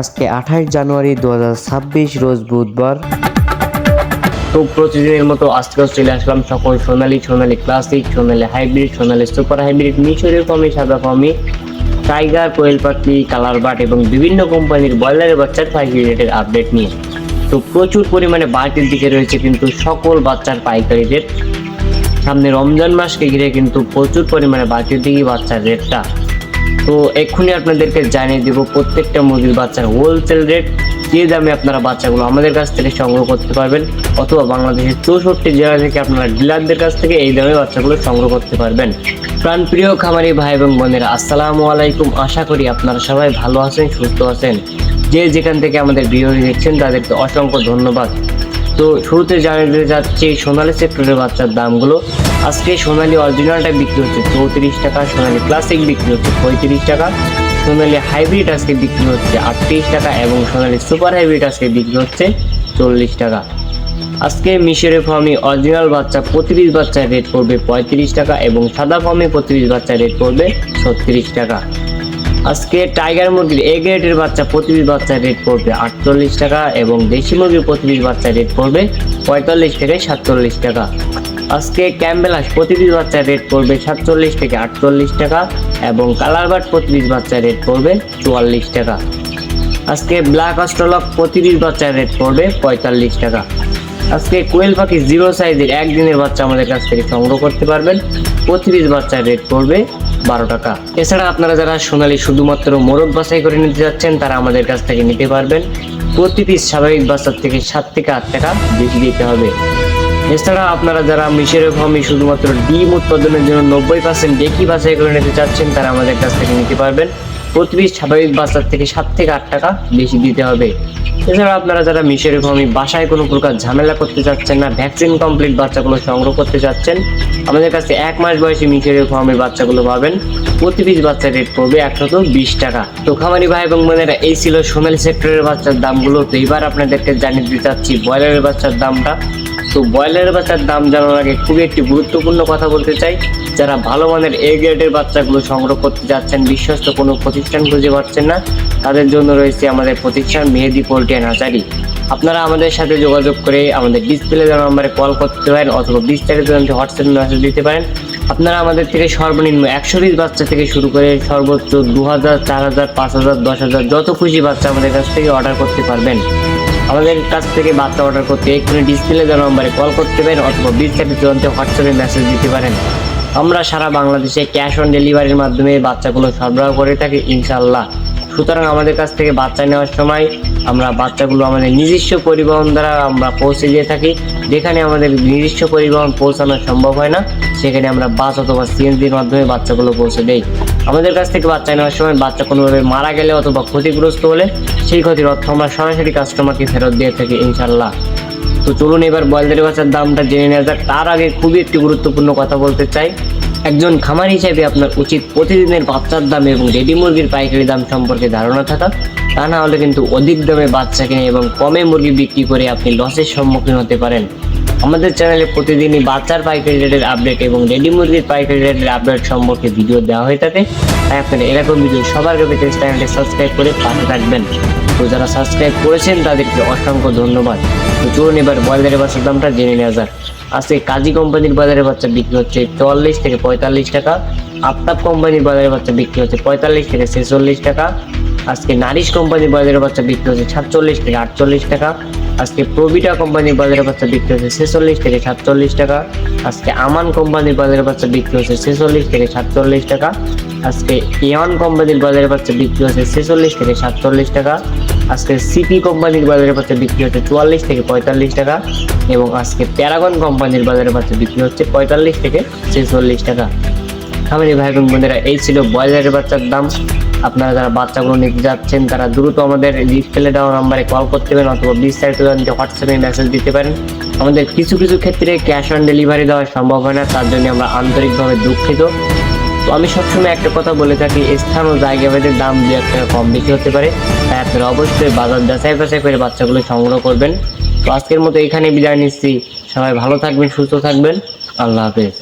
আজকে 28 জানুয়ারি 2026 রোজ বুধবার। তো প্রতিদিনের মতো আজকেও চলে আসলাম সকল সোনালী ক্লাসিক, সোনালী হাইব্রিড, সোনালী সুপার হাইব্রিড, মিশরি ফার্মি, সাদা ফার্মি, টাইগার, কোয়েল পাখি, কালার বাট এবং বিভিন্ন কোম্পানির ব্রয়লারের বাচ্চার পাইকারি রেটের আপডেট নিয়ে। তো প্রচুর পরিমাণে বাড়তির দিকে রয়েছে কিন্তু সকল বাচ্চার পাইকারি রেট। সামনে রমজান মাসকে ঘিরে কিন্তু প্রচুর পরিমাণে বাড়তির দিকে বাচ্চার রেটটা। তো এক্ষুনি আপনাদেরকে জানিয়ে দেব প্রত্যেকটা মুরগির বাচ্চার হোলসেল রেট, যে দামে আপনারা বাচ্চাগুলো আমাদের কাছ থেকে সংগ্রহ করতে পারবেন, অথবা বাংলাদেশের 64 জেলা থেকে আপনারা ডিলারদের কাছ থেকে এই দামে বাচ্চাগুলো সংগ্রহ করতে পারবেন। প্রাণপ্রিয় খামারি ভাই এবং বোনেরা, আসসালামু আলাইকুম। আশা করি আপনারা সবাই ভালো আছেন, সুস্থ আছেন। যে যেখান থেকে আমাদের ভিডিও দেখছেন তাদেরকে অসংখ্য ধন্যবাদ। তো শুরুতে জানিয়ে দিতে যাচ্ছি সোনালী সেক্টরের বাচ্চার দামগুলো। আজকে সোনালী অরিজিনালটা বিক্রি হচ্ছে 34 টাকা, সোনালী ক্লাসিক বিক্রি হচ্ছে 35 টাকা, সোনালী হাইব্রিড আজকে বিক্রি হচ্ছে 38 টাকা এবং সোনালী সুপার হাইব্রিড আজকে বিক্রি হচ্ছে 40 টাকা। আজকে মিশরে ফার্মি অরিজিনাল বাচ্চা প্রতি পিস বাচ্চার রেট পড়বে 35 টাকা এবং সাদা ফার্মি প্রতি পিস বাচ্চার রেট পড়বে 36 টাকা। আজকে টাইগার মুরগির এ গ্রেডের বাচ্চা প্রতি পিস বাচ্চার রেট পড়বে 48 টাকা এবং দেশি মুরগির প্রতি পিস বাচ্চার রেট পড়বে 45 থেকে 47 টাকা। আজকে ক্যাম্বেলাস প্রতি পিস বাচ্চার রেট পড়বে 47 থেকে 48 টাকা এবং কালার বাট প্রতি পিস বাচ্চার রেট পড়বে 44 টাকা। আজকে ব্ল্যাক অস্ট্রলক প্রতি পিস বাচ্চার রেট পড়বে 45 টাকা। আজকে কোয়েল পাখি জিরো সাইজের একদিনের বাচ্চা আমাদের কাছ থেকে সংগ্রহ করতে পারবেন, প্রতি পিস বাচ্চার রেট পড়বে 12 টাকা। এছাড়া আপনারা যারা সোনালী শুধুমাত্র মোরগ বাছাই করে নিতে যাচ্ছেন তারা আমাদের কাছ থেকে নিতে পারবেন, প্রতি পিস স্বাভাবিক বাচ্চার থেকে 7 থেকে 8 টাকা বেশি দিতে হবে। এছাড়া আপনারা যারা মিশরে ফার্মি শুধুমাত্র ডিম উৎপাদনের জন্য 90% ডেকি বাছাই করে নিতে চাচ্ছেন তারা আমাদের কাছ থেকে নিতে পারবেন, প্রতি পিস স্বাভাবিক বাচ্চার থেকে 7 থেকে 8 টাকা বেশি দিতে হবে। এছাড়া আপনারা যারা মিশরে ফার্মি বাসায় কোনো প্রকার ঝামেলা করতে চাচ্ছেন না, ভ্যাকসিন কমপ্লিট বাচ্চাগুলো সংগ্রহ করতে চাচ্ছেন, আমাদের কাছে 1 মাস বয়সী মিশরে ফার্মের বাচ্চাগুলো পাবেন, প্রতি পিস বাচ্চার রেট পড়বে 120 টাকা। তো খামারি ভাই এবং বোনেরা, এই ছিল সোনালী সেক্টরের বাচ্চার দামগুলো। তো এবার আপনাদেরকে জানিয়ে দিতে চাচ্ছি ব্রয়লারের বাচ্চার দামটা। তো ব্রয়লারের বাচ্চার দাম জানার আগে খুবই একটি গুরুত্বপূর্ণ কথা বলতে চাই। যারা ভালো মানের এ গ্রেডের বাচ্চাগুলো সংগ্রহ করতে যাচ্ছেন, বিশ্বস্ত কোনো প্রতিষ্ঠান খুঁজে পাচ্ছেন না, তাদের জন্য রয়েছে আমাদের প্রতিষ্ঠান মেহেদি পোল্ট্রি অ্যান্ড হ্যাচারি। আপনারা আমাদের সাথে যোগাযোগ করে আমাদের ডিসপ্লে দেওয়া নম্বরে কল করতে পারেন অথবা বিস্তারিত জানতে হোয়াটসঅ্যাপে মেসেজ দিতে পারেন। আপনারা আমাদের থেকে সর্বনিম্ন 100 পিস বাচ্চা থেকে শুরু করে সর্বোচ্চ 2000, 4000, 5000, 10000 যত খুশি বাচ্চা আমাদের কাছ থেকে অর্ডার করতে পারবেন। আমাদের কাছ থেকে বাচ্চা অর্ডার করতে এক্ষুনি ডিসপ্লে দেওয়া নম্বরে কল করতে পারেন অথবা বিস্তারিত জানতে হোয়াটসঅ্যাপে মেসেজ দিতে পারেন। আমরা সারা বাংলাদেশে ক্যাশ অন ডেলিভারির মাধ্যমে বাচ্চাগুলো সরবরাহ করে থাকি ইনশাআল্লাহ। সুতরাং আমাদের কাছ থেকে বাচ্চা নেওয়ার সময় আমরা বাচ্চাগুলো আমাদের নিজস্ব পরিবহন দ্বারা আমরা পৌঁছে দিয়ে থাকি। যেখানে আমাদের নিজস্ব পরিবহন পৌঁছানো সম্ভব হয় না সেখানে আমরা বাস অথবা সিএনজির মাধ্যমে বাচ্চাগুলো পৌঁছে দেই। আমাদের কাছ থেকে বাচ্চা নেওয়ার সময় বাচ্চা কোনোভাবে মারা গেলে অথবা ক্ষতিগ্রস্ত হলে সেই ক্ষতির অর্থ আমরা সরাসরি কাস্টমারকে ফেরত দিয়ে থাকি ইনশাআল্লাহ। তো চলুন এবার ব্রয়লারের বাচ্চার দামটা জেনে নেওয়া যাক। তার আগে খুবই একটি গুরুত্বপূর্ণ কথা বলতে চাই। একজন খামারি হিসেবে আপনার উচিত প্রতিদিনের বাচ্চার দাম এবং রেডি মুরগির পাইকারি দাম সম্পর্কে ধারণা থাকা। তা না হলে কিন্তু অধিক দামে বাচ্চা কিনে এবং কমে মুরগি বিক্রি করে আপনি লসের সম্মুখীন হতে পারেন। আমাদের চ্যানেলে প্রতিদিনই বাচ্চার পাইকারি রেটের আপডেট এবং রেডি মুরগির পাইকারি রেটের আপডেট সম্পর্কে ভিডিও দেওয়া হয়ে থাকে। তাই আপনারা এরকম ভিডিও সবার আগে পেতে চ্যানেলটি সাবস্ক্রাইব করে পাশে থাকবেন। তো যারা সাবস্ক্রাইব করেছেন তাদেরকে অসংখ্য ধন্যবাদ। তো চলুন এবার ব্রয়লারের বাচ্চার দামটা জেনে নেওয়া যাক। আজকে কাজী কোম্পানির বাজারের বাচ্চা বিক্রি হচ্ছে 44 থেকে 45 টাকা, আফতাব কোম্পানির বাজারের বাচ্চা বিক্রি হচ্ছে 45 থেকে 46 টাকা। আজকে নারিশ কোম্পানির বাজারের বাচ্চা বিক্রি হচ্ছে 47 থেকে 48 টাকা। আজকে প্রবিটা কোম্পানির বাজারের বাচ্চা বিক্রি হচ্ছে 46 থেকে 47 টাকা। আজকে আমান কোম্পানির বাজারের বাচ্চা বিক্রি হচ্ছে 46 থেকে 47 টাকা। আজকে এওয়ান কোম্পানির বাজারের বাচ্চা বিক্রি হচ্ছে 46 থেকে 47 টাকা। আজকে সিপি কোম্পানির বাজারের বাচ্চা বিক্রি হচ্ছে 44 থেকে 45 টাকা এবং আজকে প্যারাগন কোম্পানির বাজারের বাচ্চা বিক্রি হচ্ছে 45 থেকে 46 টাকা। খামারি ভাই এবং বোনেরা, এই ছিল ব্রয়লারের বাচ্চার দাম। আপনারা যারা বাচ্চাগুলো নিতে যাচ্ছেন তারা দ্রুত আমাদের ডিসপ্লে দেওয়া নম্বরে কল করতে পারেন অথবা বিস্তারিত জানতে হোয়াটসঅ্যাপে মেসেজ দিতে পারেন। আমাদের কিছু কিছু ক্ষেত্রে ক্যাশ অন ডেলিভারি দেওয়া সম্ভব হয় না, তার জন্য আমরা আন্তরিকভাবে দুঃখিত। তো আমি সবসময় একটা কথা বলে থাকি, স্থান ও জায়গা ভেদে দাম 2-1 টাকা কম বেশি হতে পারে, তাই আপনারা অবশ্যই বাজার যাচাই বাছাই করে বাচ্চাগুলো সংগ্রহ করবেন। তো আজকের মতো এখানে বিদায় নিচ্ছি। সবাই ভালো থাকবেন, সুস্থ থাকবেন। আল্লাহ হাফেজ।